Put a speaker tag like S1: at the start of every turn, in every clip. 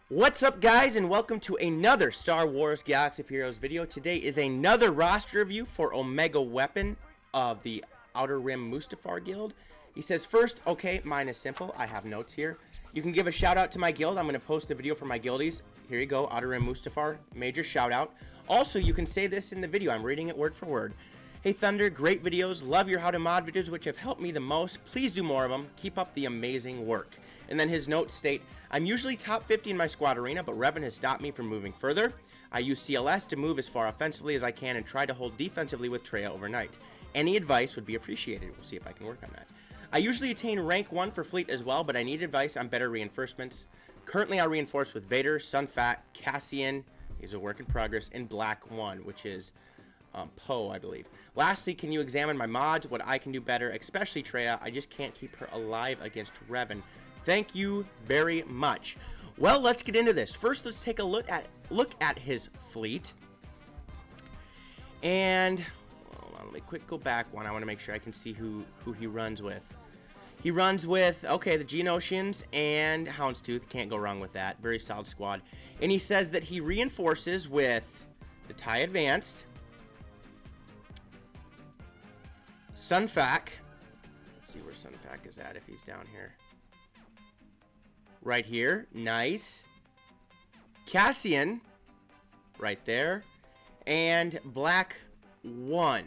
S1: What's up, guys, and welcome to another Star Wars Galaxy of Heroes video. Today is another roster review for Omega Weapon of the Outer Rim Mustafar Guild. He says, first, okay, mine is simple. I have notes here. You can give a shout out to my guild. I'm going to post the video for my guildies. Here you go, Outer Rim Mustafar, major shout out. Also, you can say this in the video. I'm reading it word for word. Hey Thunder, great videos. Love your how to mod videos, which have helped me the most. Please do more of them. Keep up the amazing work. And then his notes state, I'm usually top 50 in my squad arena, but Revan has stopped me from moving further. I use CLS to move as far offensively as I can and try to hold defensively with Traya overnight. Any advice would be appreciated. We'll see if I can work on that. I usually attain rank 1 for fleet as well, but I need advice on better reinforcements. Currently I reinforce with Vader, Sunfat, Cassian, he's a work in progress, and Black 1, which is Poe, I believe. Lastly, can you examine my mods, what I can do better, especially Traya? I just can't keep her alive against Revan. Thank you very much. Well, let's get into this. First, let's take a look at his fleet. And hold on, let me quick go back one. I want to make sure I can see who he runs with. He runs with, okay, the Geonosians and Houndstooth. Can't go wrong with that. Very solid squad. And he says that he reinforces with the TIE Advanced, Sunfac. Let's see where Sunfac is at if he's down here. Right here. Nice. Cassian. Right there. And Black 1.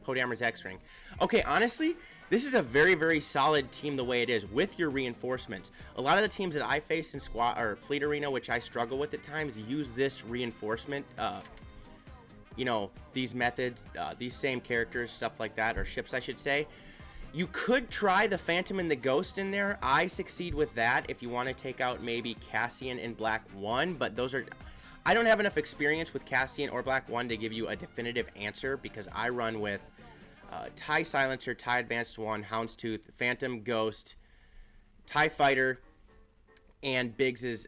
S1: Poe Dameron's X-Ring. Okay, honestly, this is a very, very solid team the way it is with your reinforcements. A lot of the teams that I face in squad or fleet arena, which I struggle with at times, use this reinforcement, you know, these methods, these same characters, stuff like that, or ships, I should say. You could try the Phantom and the Ghost in there. I succeed with that if you want to take out maybe Cassian and Black 1, but those are... I don't have enough experience with Cassian or Black 1 to give you a definitive answer because I run with TIE Silencer, TIE Advanced 1, Houndstooth, Phantom, Ghost, TIE Fighter, and Biggs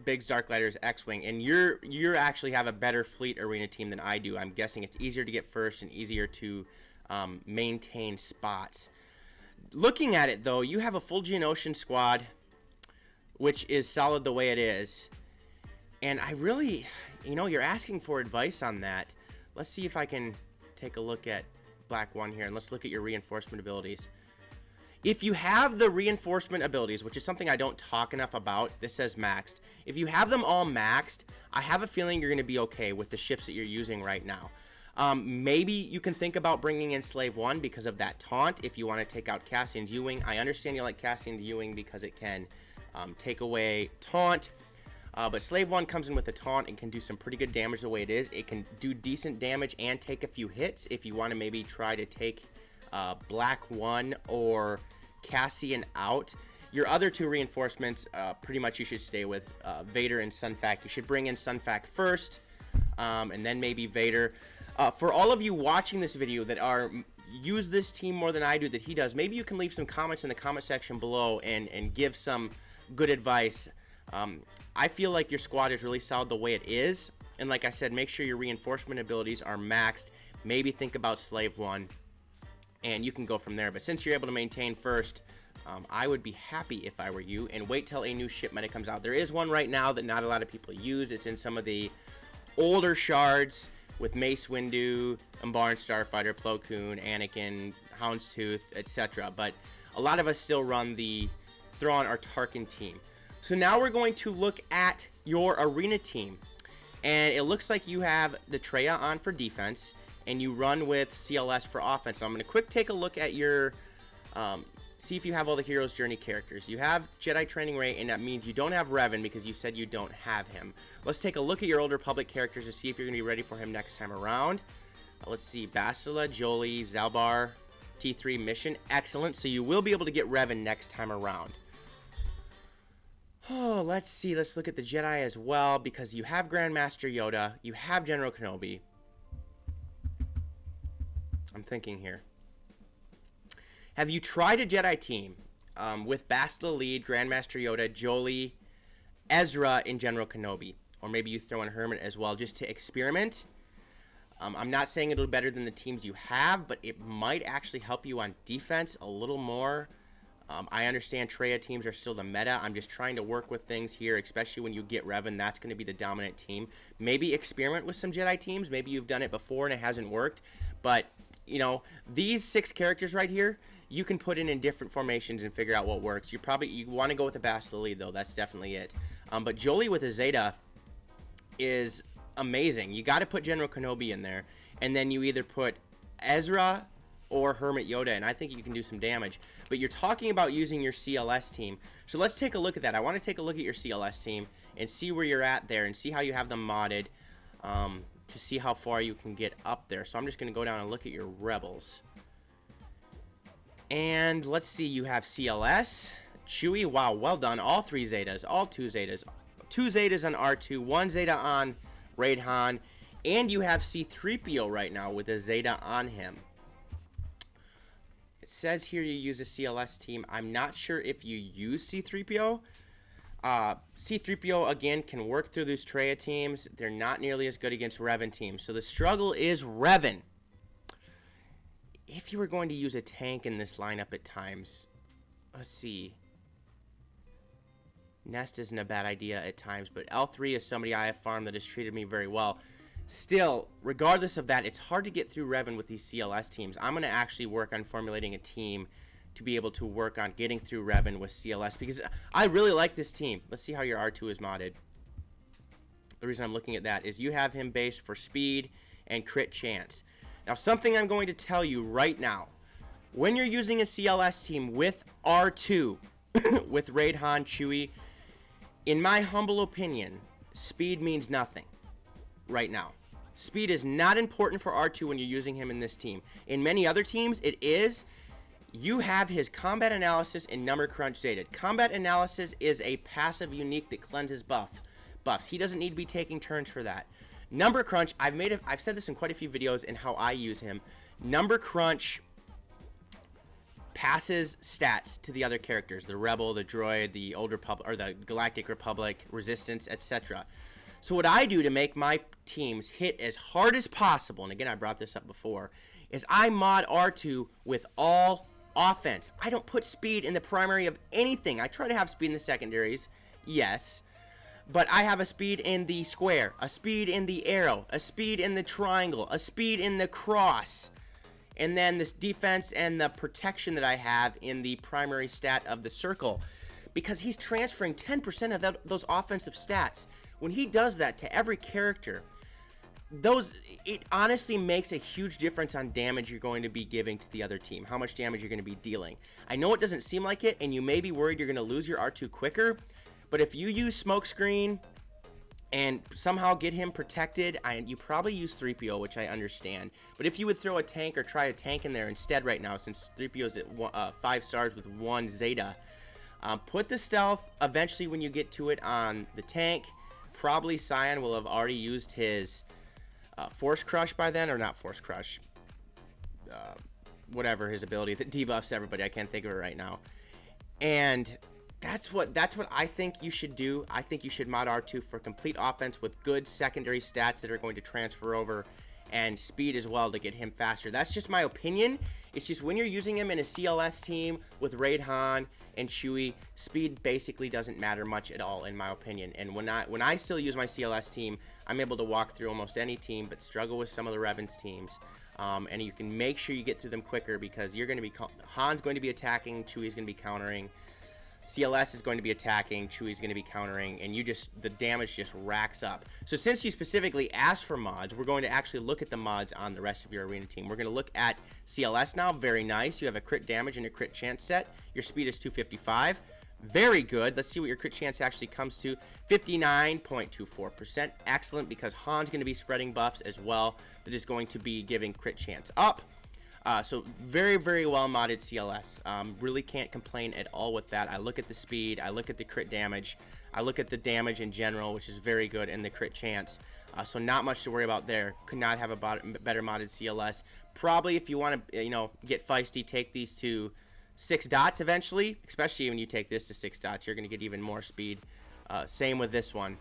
S1: Darklighter's X-Wing, and you're actually have a better fleet arena team than I do. I'm guessing it's easier to get first and easier to maintain spots. Looking at it though, you have a full Geonosian squad, which is solid the way it is, and I really, you know, you're asking for advice on that. Let's see if I can take a look at Black 1 here, and let's look at your reinforcement abilities. If you have the reinforcement abilities, which is something I don't talk enough about, this says maxed. If you have them all maxed, I have a feeling you're going to be okay with the ships that you're using right now. Maybe you can think about bringing in Slave 1 because of that taunt if you want to take out Cassian's U-Wing. I understand you like Cassian's U-Wing because it can take away taunt. But Slave 1 comes in with a taunt and can do some pretty good damage the way it is. It can do decent damage and take a few hits if you want to maybe try to take Black 1 or Cassian out. Your other two reinforcements, pretty much you should stay with Vader and Sunfac. You should bring in Sunfac first, and then maybe Vader. For all of you watching this video that use this team more than I do that he does, maybe you can leave some comments in the comment section below and give some good advice. I feel like your squad is really solid the way it is, and like I said, make sure your reinforcement abilities are maxed. Maybe think about Slave 1, and you can go from there. But since you're able to maintain first, I would be happy if I were you, and wait till a new ship meta comes out. There is one right now that not a lot of people use. It's in some of the older shards with Mace Windu, Umbaran Starfighter, Plo Koon, Anakin, Houndstooth, etc. But a lot of us still run the Thrawn or Tarkin team. So now we're going to look at your arena team. And it looks like you have the Traya on for defense, and you run with CLS for offense. So I'm going to quick take a look at your... see if you have all the Hero's Journey characters. You have Jedi Training Ray, and that means you don't have Revan because you said you don't have him. Let's take a look at your Old Republic characters to see if you're going to be ready for him next time around. Let's see, Bastila, Jolie, Zalbar, T3 Mission. Excellent, so you will be able to get Revan next time around. Oh, let's see, let's look at the Jedi as well, because you have Grandmaster Yoda, you have General Kenobi. I'm thinking here. Have you tried a Jedi team with Bastila lead, Grandmaster Yoda, Jolie, Ezra, and General Kenobi? Or maybe you throw in Hermit as well just to experiment. I'm not saying it'll be better than the teams you have, but it might actually help you on defense a little more I understand Traya teams are still the meta. I'm just trying to work with things here, especially when you get Revan. That's going to be the dominant team. Maybe experiment with some Jedi teams. Maybe you've done it before and it hasn't worked. But, you know, these 6 characters right here, you can put in different formations and figure out what works. You want to go with a Bastila lead, though. That's definitely it. But Jolie with a Zeta is amazing. You got to put General Kenobi in there. And then you either put Ezra or Hermit Yoda, and I think you can do some damage. But you're talking about using your CLS team. So let's take a look at that. I want to take a look at your CLS team and see where you're at there and see how you have them modded to see how far you can get up there. So I'm just going to go down and look at your Rebels. And let's see, you have CLS, Chewie, wow, well done. All 3 Zetas, all 2 Zetas. 2 Zetas on R2, 1 Zeta on Raid Han, and you have C-3PO right now with a Zeta on him. It says here you use a CLS team. I'm not sure if you use C-3PO. C-3PO, again, can work through these Traya teams. They're not nearly as good against Revan teams. So the struggle is Revan. If you were going to use a tank in this lineup at times, let's see. Nest isn't a bad idea at times, but L3 is somebody I have farmed that has treated me very well. Still, regardless of that, it's hard to get through Revan with these CLS teams. I'm going to actually work on formulating a team to be able to work on getting through Revan with CLS because I really like this team. Let's see how your R2 is modded. The reason I'm looking at that is you have him based for speed and crit chance. Now, something I'm going to tell you right now. When you're using a CLS team with R2, with Raid Han, Chewie, in my humble opinion, speed means nothing right now. Speed is not important for R2 when you're using him in this team. In many other teams, it is. You have his combat analysis and number crunch Zeta. Combat analysis is a passive unique that cleanses buffs. He doesn't need to be taking turns for that. Number crunch, I've said this in quite a few videos in how I use him. Number crunch passes stats to the other characters, the Rebel, the Droid, the Old Republic, or the Galactic Republic, Resistance, etc. So what I do to make my teams hit as hard as possible, and again I brought this up before, is I mod R2 with all offense. I don't put speed in the primary of anything. I try to have speed in the secondaries, yes, but I have a speed in the square, a speed in the arrow, a speed in the triangle, a speed in the cross, and then this defense and the protection that I have in the primary stat of the circle, because he's transferring 10% of those offensive stats. When he does that to every character, it honestly makes a huge difference on damage you're going to be giving to the other team, how much damage you're going to be dealing. I know it doesn't seem like it, and you may be worried you're going to lose your R2 quicker, but if you use Smokescreen and somehow get him protected, you probably use 3PO, which I understand. But if you would throw a tank or try a tank in there instead right now, since 3PO is at 5 stars with 1 Zeta, put the stealth eventually when you get to it on the tank. Probably Cyan will have already used his Force Crush by then, or not Force Crush, whatever his ability that debuffs everybody. I can't think of it right now. And that's what I think you should do. I think you should mod R2 for complete offense with good secondary stats that are going to transfer over, and speed as well to get him faster. That's just my opinion. It's just when you're using him in a CLS team with Raid Han and Chewie, speed basically doesn't matter much at all, in my opinion. And when I still use my CLS team, I'm able to walk through almost any team, but struggle with some of the Revan's teams. And you can make sure you get through them quicker because you're going to be Han's going to be attacking, Chewie's going to be countering. CLS is going to be attacking, Chewie's going to be countering, and the damage just racks up. So since you specifically asked for mods, we're going to actually look at the mods on the rest of your arena team. We're going to look at CLS now. Very nice. You have a crit damage and a crit chance set. Your speed is 255. Very good. Let's see what your crit chance actually comes to. 59.24%. Excellent, because Han's going to be spreading buffs as well. That is going to be giving crit chance up. So very, very well modded CLS. Really can't complain at all with that. I look at the speed, I look at the crit damage, I look at the damage in general, which is very good, and the crit chance. So not much to worry about there. Could not have a better modded CLS. Probably if you want to, get feisty, take these to 6 dots eventually. Especially when you take this to 6 dots, you're going to get even more speed. Same with this one,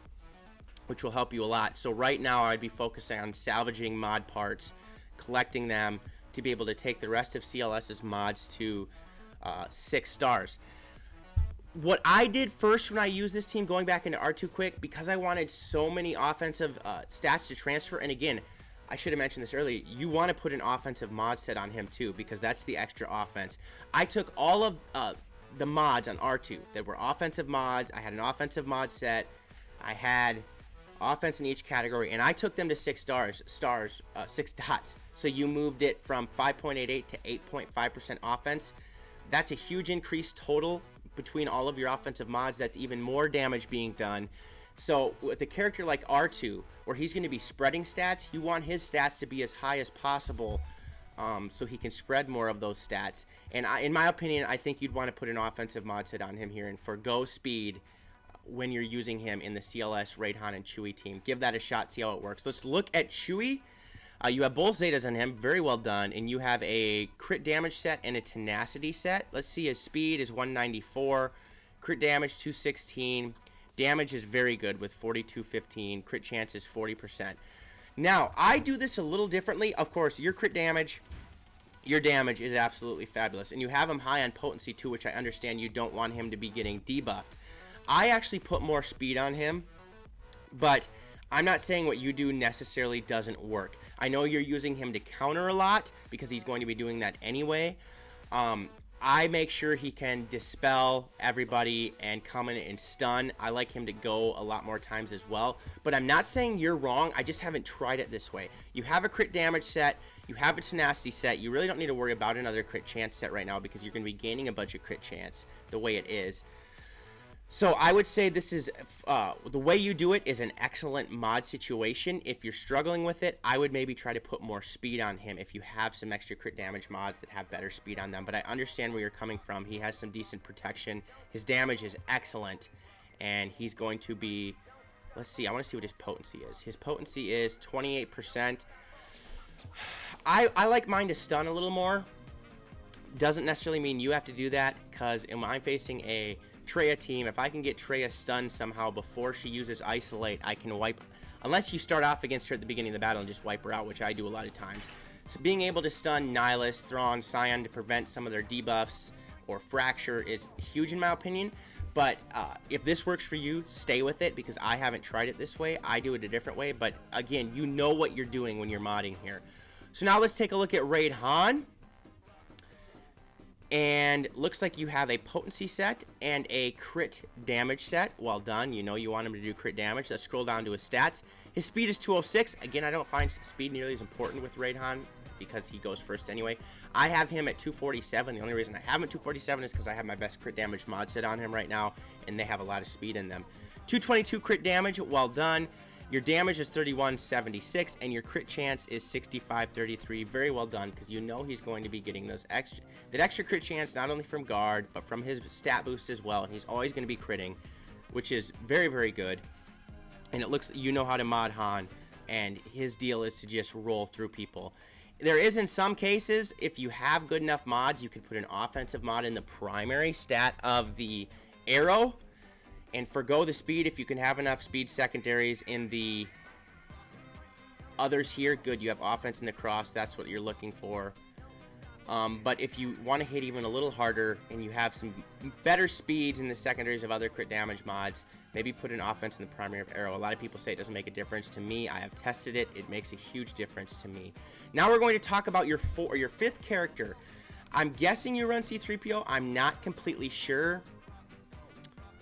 S1: which will help you a lot. So right now, I'd be focusing on salvaging mod parts, collecting them, to be able to take the rest of CLS's mods to 6 stars. What I did first when I used this team, going back into R2 quick, because I wanted so many offensive stats to transfer, and again, I should have mentioned this earlier, you want to put an offensive mod set on him too, because that's the extra offense. I took all of the mods on R2 that were offensive mods. I had an offensive mod set. I had offense in each category, and I took them to 6 dots. So you moved it from 5.88 to 8.5% offense. That's a huge increase total between all of your offensive mods. That's even more damage being done. So with a character like R2, where he's going to be spreading stats, you want his stats to be as high as possible, so he can spread more of those stats. And in my opinion, I think you'd want to put an offensive mod set on him here and forgo speed when you're using him in the CLS, Revan, and Chewie team. Give that a shot, see how it works. Let's look at Chewie. You have both Zetas on him, very well done, and you have a crit damage set and a tenacity set. Let's see, his speed is 194, crit damage 216, damage is very good with 4215, crit chance is 40%. Now, I do this a little differently. Of course, your crit damage, your damage is absolutely fabulous, and you have him high on potency too, which I understand you don't want him to be getting debuffed. I actually put more speed on him, but I'm not saying what you do necessarily doesn't work. I know you're using him to counter a lot because he's going to be doing that anyway. I make sure he can dispel everybody and come in and stun. I like him to go a lot more times as well. But I'm not saying you're wrong. I just haven't tried it this way. You have a crit damage set. You have a tenacity set. You really don't need to worry about another crit chance set right now because you're going to be gaining a bunch of crit chance the way it is. So I would say this is, the way you do it is an excellent mod situation. If you're struggling with it, I would maybe try to put more speed on him if you have some extra crit damage mods that have better speed on them. But I understand where you're coming from. He has some decent protection. His damage is excellent. And he's going to be, let's see, I want to see what his potency is. His potency is 28%. I like mine to stun a little more. Doesn't necessarily mean you have to do that, because when I'm facing a Traya team, if I can get Traya stunned somehow before she uses Isolate, I can wipe, unless you start off against her at the beginning of the battle and just wipe her out, which I do a lot of times. So being able to stun Nihilus, Thrawn, Scion to prevent some of their debuffs or Fracture is huge in my opinion. But if this works for you, stay with it, because I haven't tried it this way. I do it a different way, but again, you know what you're doing when you're modding here. So now let's take a look at Revan. And looks like you have a potency set and a crit damage set. Well done. You know you want him to do crit damage. Let's scroll down to his stats. His speed is 206. Again, I don't find speed nearly as important with Revan because he goes first anyway. I have him at 247. The only reason I have him at 247 is because I have my best crit damage mod set on him right now, and they have a lot of speed in them. 222 crit damage. Well done. Your damage is 3176, and your crit chance is 6533. Very well done, because you know he's going to be getting that extra crit chance not only from guard, but from his stat boost as well. And he's always going to be critting, which is very, very good. And it looks, you know how to mod Han, and his deal is to just roll through people. There is, in some cases, if you have good enough mods, you could put an offensive mod in the primary stat of the arrow, and forgo the speed if you can have enough speed secondaries in the others here. Good, you have offense in the cross. That's what you're looking for. But if you want to hit even a little harder and you have some better speeds in the secondaries of other crit damage mods, maybe put an offense in the primary of arrow. A lot of people say it doesn't make a difference. To me, I have tested it. It makes a huge difference to me. Now we're going to talk about your fifth character. I'm guessing you run C-3PO. I'm not completely sure.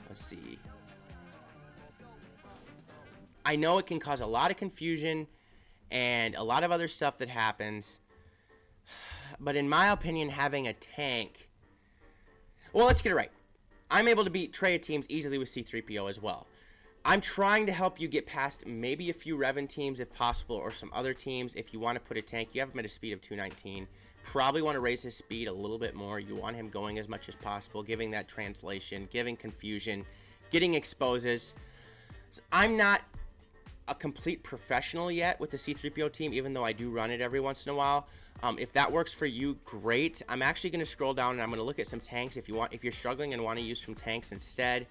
S1: Let's see. I know it can cause a lot of confusion and a lot of other stuff that happens. But in my opinion, having a tank... Well, let's get it right. I'm able to beat Traya teams easily with C-3PO as well. I'm trying to help you get past maybe a few Revan teams if possible, or some other teams. If you want to put a tank, you have him at a speed of 219. Probably want to raise his speed a little bit more. You want him going as much as possible, giving that translation, giving confusion, getting exposes. So I'm not a complete professional yet with the C-3PO team, even though I do run it every once in a while. If that works for you, great. I'm actually going to scroll down and I'm going to look at some tanks if you're struggling and want to use some tanks instead.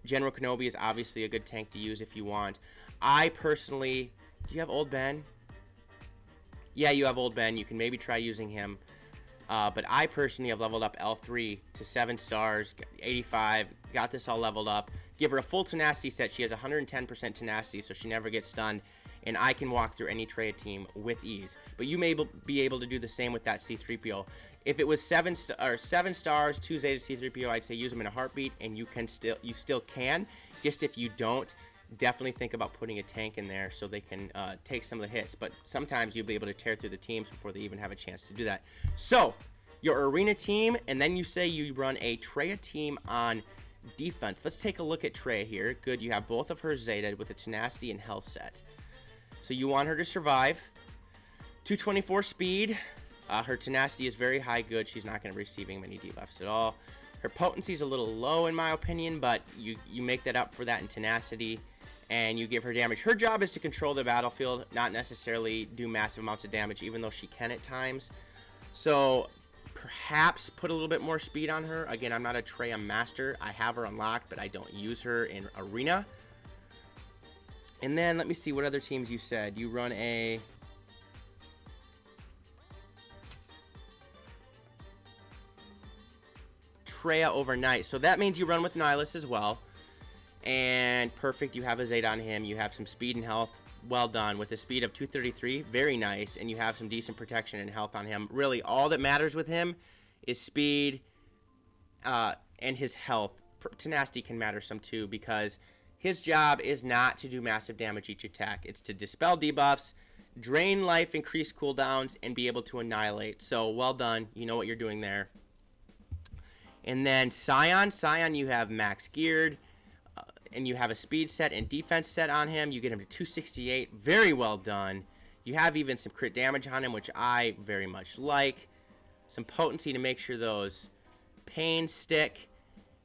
S1: General Kenobi is obviously a good tank to use if you want. I personally... Do you have Old Ben? Yeah, you have Old Ben. You can maybe try using him. But I personally have leveled up L3 to 7 stars, 85, got this all leveled up. Give her a full tenacity set. She has 110% tenacity, so she never gets stunned. And I can walk through any Traya team with ease. But you may be able to do the same with that C-3PO. If it was 7 stars, 2 Zeta C-3PO, I'd say use them in a heartbeat, and you still can. Just if you don't, definitely think about putting a tank in there so they can take some of the hits. But sometimes you'll be able to tear through the teams before they even have a chance to do that. So, your arena team, and then you say you run a Traya team on defense. Let's take a look at Traya here. Good, you have both of her Zeta with a tenacity and health set. So you want her to survive. 224 speed. Her tenacity is very high. Good. She's not going to be receiving many debuffs at all. Her potency is a little low in my opinion, but you make that up for that in tenacity, and you give her damage. Her job is to control the battlefield, not necessarily do massive amounts of damage, even though she can at times. So perhaps put a little bit more speed on her. Again, I'm not a Traya master. I have her unlocked, but I don't use her in arena. And then let me see what other teams you said. You run a Traya overnight. So that means you run with Nihilus as well. And perfect, you have a Zeta on him. You have some speed and health. Well done. With a speed of 233, very nice. And you have some decent protection and health on him. Really, all that matters with him is speed and his health. Tenacity can matter some too, because his job is not to do massive damage each attack. It's to dispel debuffs, drain life, increase cooldowns, and be able to annihilate. So, well done. You know what you're doing there. And then Scion. Scion, you have max geared, and you have a speed set and defense set on him. You get him to 268. Very well done. You have even some crit damage on him, which I very much like. Some potency to make sure those pains stick.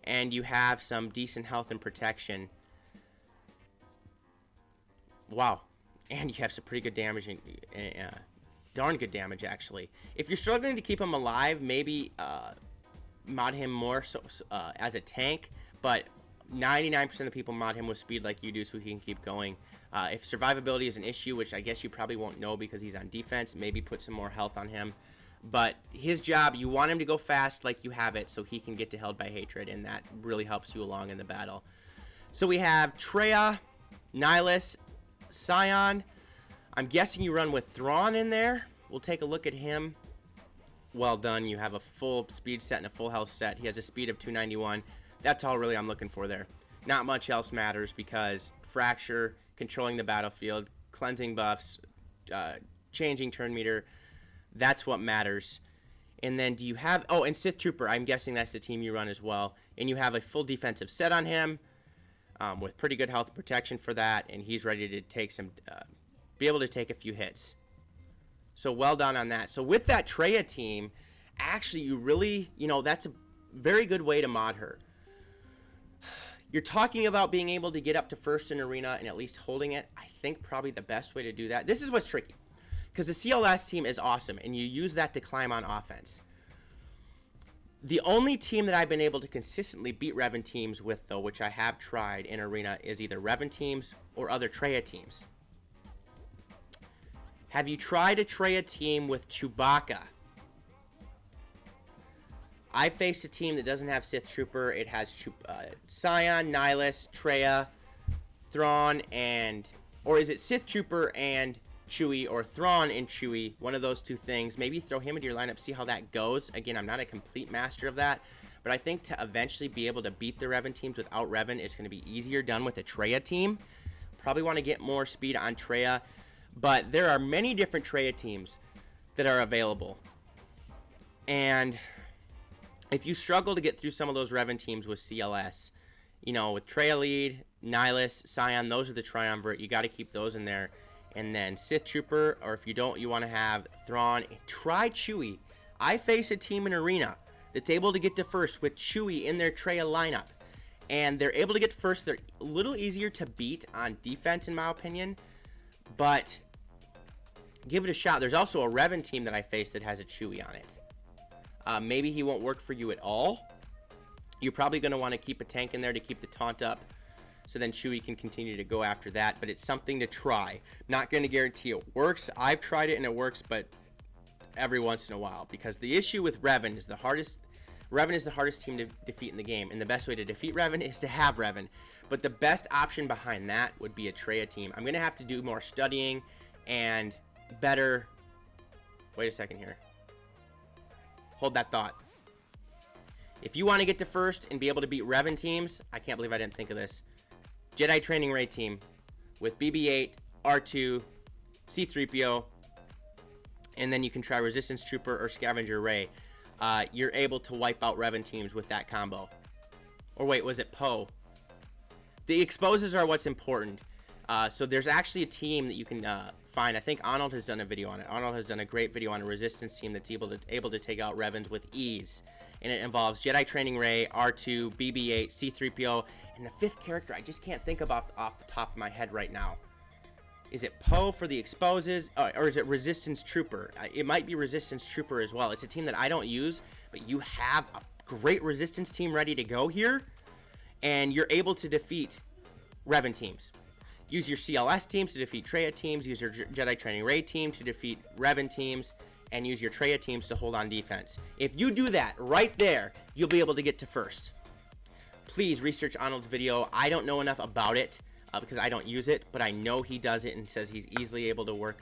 S1: And you have some decent health and protection. Wow. And you have some pretty good damage, darn good damage, actually. If you're struggling to keep him alive, maybe mod him more as a tank, but 99% of the people mod him with speed like you do so he can keep going. If survivability is an issue, which I guess you probably won't know because he's on defense, maybe put some more health on him. But his job, you want him to go fast like you have it so he can get to Held by Hatred, and that really helps you along in the battle. So we have Traya, Nihilus, Scion. I'm guessing you run with Thrawn in there. We'll take a look at him. Well done. You have a full speed set and a full health set. He has a speed of 291. That's all really I'm looking for there. Not much else matters because Fracture, controlling the battlefield, cleansing buffs, changing turn meter, that's what matters. And then do you have... Oh, and Sith Trooper. I'm guessing that's the team you run as well. And you have a full defensive set on him with pretty good health protection for that. And he's ready to take some... be able to take a few hits. So well done on that. So with that Traya team, actually you really... You know, that's a very good way to mod her. You're talking about being able to get up to first in arena and at least holding it. I think probably the best way to do that. This is what's tricky. Because the CLS team is awesome, and you use that to climb on offense. The only team that I've been able to consistently beat Revan teams with, though, which I have tried in Arena, is either Revan teams or other Traya teams. Have you tried a Traya team with Chewbacca? I faced a team that doesn't have Sith Trooper. It has Scion, Nihilus, Traya, Thrawn, and... Or is it Sith Trooper and... Chewie, or Thrawn and Chewie, one of those two things. Maybe throw him into your lineup, see how that goes. Again, I'm not a complete master of that, but I think to eventually be able to beat the Revan teams without Revan, it's going to be easier done with a Traya team. Probably want to get more speed on Traya, but there are many different Traya teams that are available. And if you struggle to get through some of those Revan teams with CLS, you know, with Traya lead, Nihilus, Scion, those are the Triumvirate. You got to keep those in there. And then Sith Trooper, or if you don't, you want to have Thrawn. Try Chewie. I face a team in Arena that's able to get to first with Chewie in their Traya lineup. And they're able to get first. They're a little easier to beat on defense, in my opinion. But give it a shot. There's also a Revan team that I face that has a Chewie on it. Maybe he won't work for you at all. You're probably going to want to keep a tank in there to keep the taunt up. So then Chewie can continue to go after that. But it's something to try. Not going to guarantee it works. I've tried it and it works. But every once in a while, because the issue with Revan is the hardest team to defeat in the game, and the best way to defeat Revan is to have Revan. But the best option behind that would be a Traya team. I'm going to have to do more studying and better... Wait a second here. Hold that thought. If you want to get to first and be able to beat Revan teams, I can't believe I didn't think of this. Jedi Training Ray team with BB-8, R2, C-3PO, and then you can try Resistance Trooper or Scavenger Ray. You're able to wipe out Revan teams with that combo. Or wait, was it Poe? The exposes are what's important. So there's actually a team that you can find. I think Arnold has done a video on it. Arnold has done a great video on a Resistance team that's able to take out Revans with ease. And it involves Jedi Training Ray, R2, BB-8, C-3PO, and the fifth character I just can't think of off the top of my head right now. Is it Poe for the exposes, or is it Resistance Trooper? It might be Resistance Trooper as well. It's a team that I don't use, but you have a great Resistance team ready to go here, and you're able to defeat Revan teams. Use your CLS teams to defeat Traya teams, use your Jedi Training Ray team to defeat Revan teams, and use your Traya teams to hold on defense. If you do that right there, you'll be able to get to first. Please research Arnold's video. I don't know enough about it because I don't use it, but I know he does it and says he's easily able to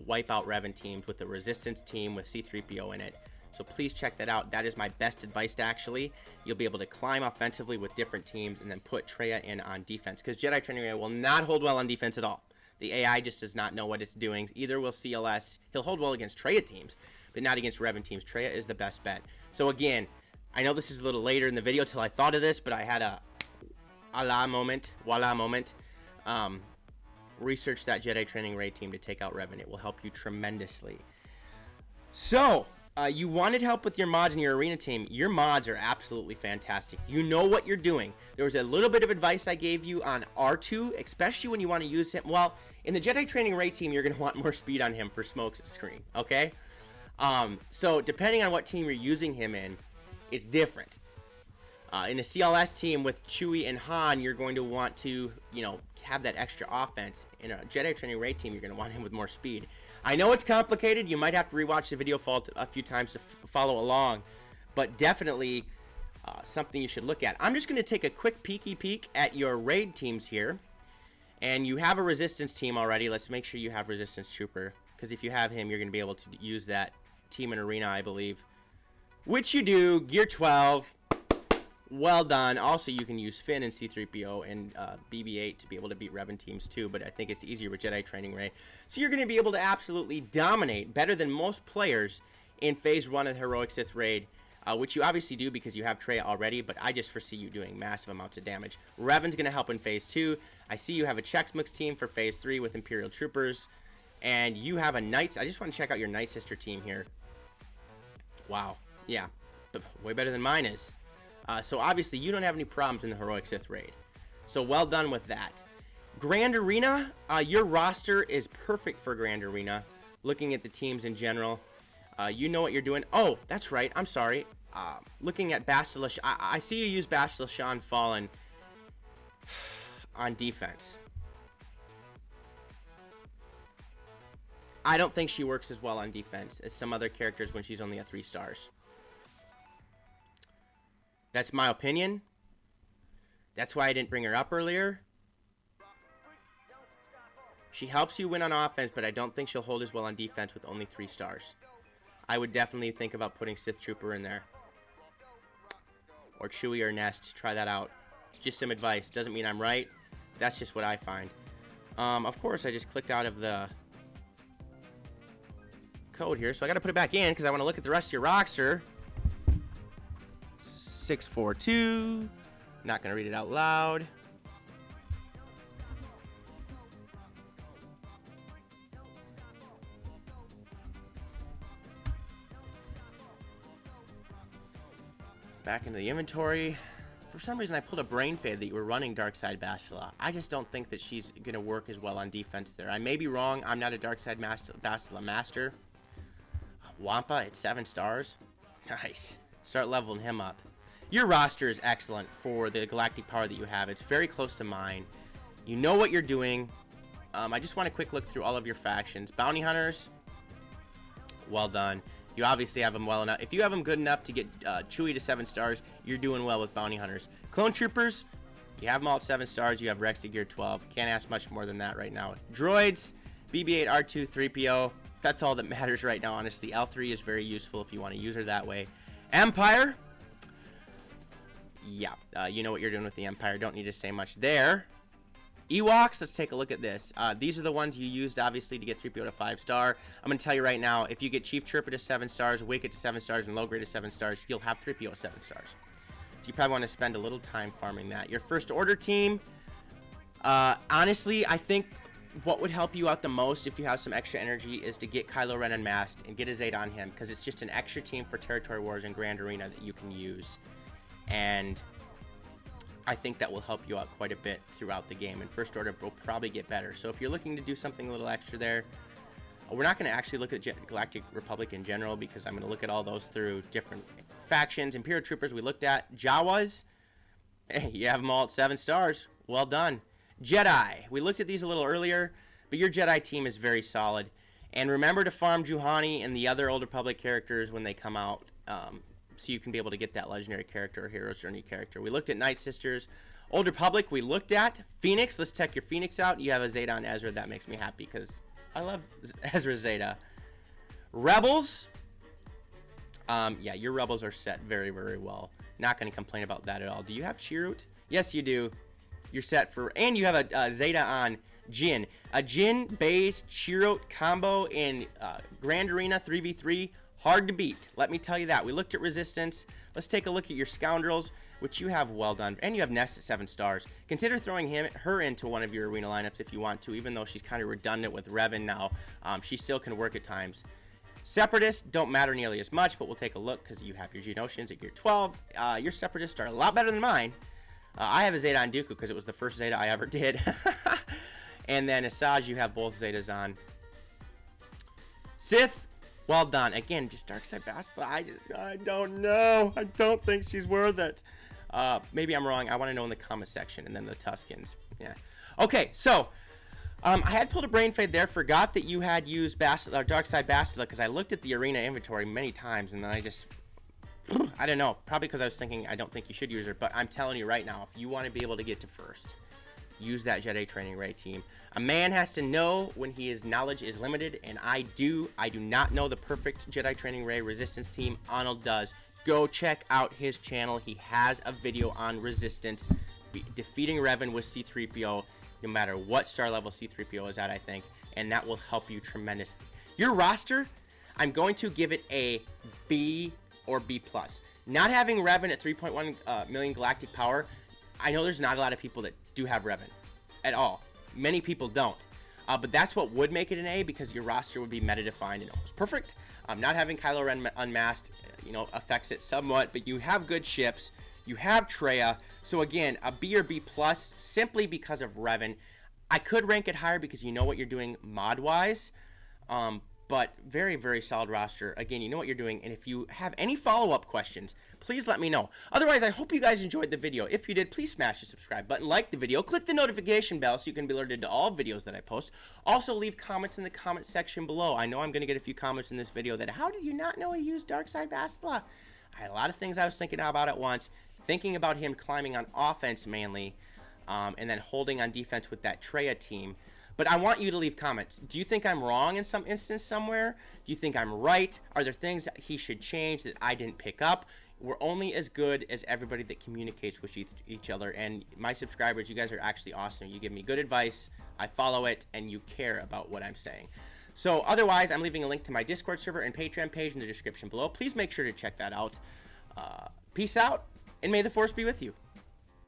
S1: wipe out Revan teams with the Resistance team with C-3PO in it. So please check that out. That is my best advice, actually. You'll be able to climb offensively with different teams and then put Traya in on defense, because Jedi Training Ray will not hold well on defense at all. The AI just does not know what it's doing. Either will CLS. He'll hold well against Traya teams, but not against Revan teams. Traya is the best bet. So again, I know this is a little later in the video till I thought of this, but I had a voila moment. Research that Jedi Training Ray team to take out Revan. It will help you tremendously. So, you wanted help with your mods in your arena team. Your mods are absolutely fantastic. You know what you're doing. There was a little bit of advice I gave you on R2, especially when you want to use him. Well, in the Jedi Training Ray team, you're going to want more speed on him for smokes screen, okay? So depending on what team you're using him in, it's different. In a CLS team with Chewie and Han, you're going to want to, have that extra offense. In a Jedi Training Ray team, you're going to want him with more speed. I know it's complicated. You might have to rewatch the video a few times to follow along, but definitely something you should look at. I'm just going to take a quick peek at your raid teams here, and you have a Resistance team already. Let's make sure you have Resistance Trooper, because if you have him, you're going to be able to use that team in arena, I believe, which you do. Gear 12. Well done. Also, you can use Finn and C-3PO and BB-8 to be able to beat Revan teams too, but I think it's easier with Jedi Training Ray. So you're going to be able to absolutely dominate better than most players in Phase 1 of the Heroic Sith Raid, which you obviously do because you have Traya already, but I just foresee you doing massive amounts of damage. Revan's going to help in Phase 2. I see you have a Chex Mix team for Phase 3 with Imperial Troopers, and you have a Knights. I just want to check out your Night Sister team here. Wow. Yeah. Way better than mine is. So obviously you don't have any problems in the Heroic Sith Raid. So well done with that. Grand Arena, your roster is perfect for Grand Arena. Looking at the teams in general, you know what you're doing. Oh, that's right. I'm sorry. Looking at Bastila, I see you use Bastila Shan Fallen on defense. I don't think she works as well on defense as some other characters when she's only at 3 stars. That's my opinion. That's why I didn't bring her up earlier. She helps you win on offense, but I don't think she'll hold as well on defense with only 3 stars. I would definitely think about putting Sith Trooper in there. Or Chewie or Nest. Try that out. Just some advice. Doesn't mean I'm right. That's just what I find. Of course, I just clicked out of the code here, so I got to put it back in because I want to look at the rest of your roster. 642. Not going to read it out loud. Back into the inventory. For some reason, I pulled a brain fade that you were running Darkside Bastila. I just don't think that she's going to work as well on defense there. I may be wrong. I'm not a Darkside Bastila master. Wampa at 7 stars. Nice. Start leveling him up. Your roster is excellent for the galactic power that you have. It's very close to mine. You know what you're doing. I just want a quick look through all of your factions. Bounty Hunters. well done. You obviously have them well enough. If you have them good enough to get Chewie to 7 stars, you're doing well with bounty hunters. Clone troopers, you have them all at 7 stars. You have Rex to gear 12. Can't ask much more than that right now. Droids, BB-8, R2, 3PO. That's all that matters right now, honestly. L3 is very useful if you want to use her that way. Empire. Yeah, you know what you're doing with the Empire. Don't need to say much there. Ewoks, let's take a look at this. These are the ones you used, obviously, to get 3PO to 5-star. I'm going to tell you right now, if you get Chief Chirpa to 7 stars, Wicket to 7 stars, and Low Grade to 7 stars, you'll have 3PO 7 stars. So you probably want to spend a little time farming that. Your First Order team, honestly, I think what would help you out the most if you have some extra energy is to get Kylo Ren unmasked and get a Zeta on him, because it's just an extra team for Territory Wars and Grand Arena that you can use. And I think that will help you out quite a bit throughout the game, and First Order will probably get better. So if you're looking to do something a little extra there, we're not going to actually look at Galactic Republic in general, because I'm going to look at all those through different factions. Imperial Troopers we looked at. Jawas, hey, you have them all at 7 stars. Well done. Jedi, we looked at these a little earlier, but your Jedi team is very solid. And remember to farm Juhani and the other Old Republic characters when they come out, so you can be able to get that legendary character or Hero's Journey character. We looked at Night Sisters. Old Republic we looked at. Phoenix, let's check your Phoenix out. You have a Zeta on Ezra. That makes me happy because I love Ezra Zeta. Rebels. Yeah, your Rebels are set very, very well. Not going to complain about that at all. Do you have Chirrut? Yes, you do. You're set for, and you have a Zeta on Jin. A Jin-based Chirrut combo in Grand Arena 3v3. Hard to beat. Let me tell you that. We looked at Resistance. Let's take a look at your Scoundrels, which you have well done. And you have Nest at 7 stars. Consider throwing her into one of your arena lineups if you want to, even though she's kind of redundant with Revan now. She still can work at times. Separatists don't matter nearly as much, but we'll take a look because you have your Geonosians at gear 12. Your Separatists are a lot better than mine. I have a Zeta on Dooku because it was the first Zeta I ever did. And then Asajj, you have both Zetas on. Sith, well done. Again, just Darkside Bastila. I don't know. I don't think she's worth it. Maybe I'm wrong. I want to know in the comment section. And then the Tuskens. Yeah. Okay, so I had pulled a brain fade there. Forgot that you had used Darkside Bastila because I looked at the arena inventory many times, and then I don't know. Probably because I was thinking I don't think you should use her. But I'm telling you right now, if you want to be able to get to first, use that Jedi Training Ray team. A man has to know when his knowledge is limited, and I do. I do not know the perfect Jedi Training Ray Resistance team. Arnold does. Go check out his channel. He has a video on Resistance, defeating Revan with C-3PO, no matter what star level C-3PO is at, I think, and that will help you tremendously. Your roster, I'm going to give it a B or B+. Not having Revan at 3.1 million galactic power, I know there's not a lot of people that do have Revan at all. Many people don't. But that's what would make it an A, because your roster would be meta-defined and almost perfect. Not having Kylo Ren unmasked, affects it somewhat, but you have good ships. You have Traya. So again, a B or B+, simply because of Revan. I could rank it higher because you know what you're doing mod-wise. But very, very solid roster. Again, you know what you're doing. And if you have any follow-up questions, please let me know. Otherwise, I hope you guys enjoyed the video. If you did, please smash the subscribe button, like the video, click the notification bell so you can be alerted to all videos that I post. Also, leave comments in the comment section below. I know I'm going to get a few comments in this video that, how did you not know he used Darkside Bastila? I had a lot of things I was thinking about at once. Thinking about him climbing on offense mainly, and then holding on defense with that Traya team. But I want you to leave comments. Do you think I'm wrong in some instance somewhere? Do you think I'm right? Are there things that he should change that I didn't pick up? We're only as good as everybody that communicates with each other. And my subscribers, you guys are actually awesome. You give me good advice, I follow it, and you care about what I'm saying. So otherwise, I'm leaving a link to my Discord server and Patreon page in the description below. Please make sure to check that out. Peace out, and may the Force be with you.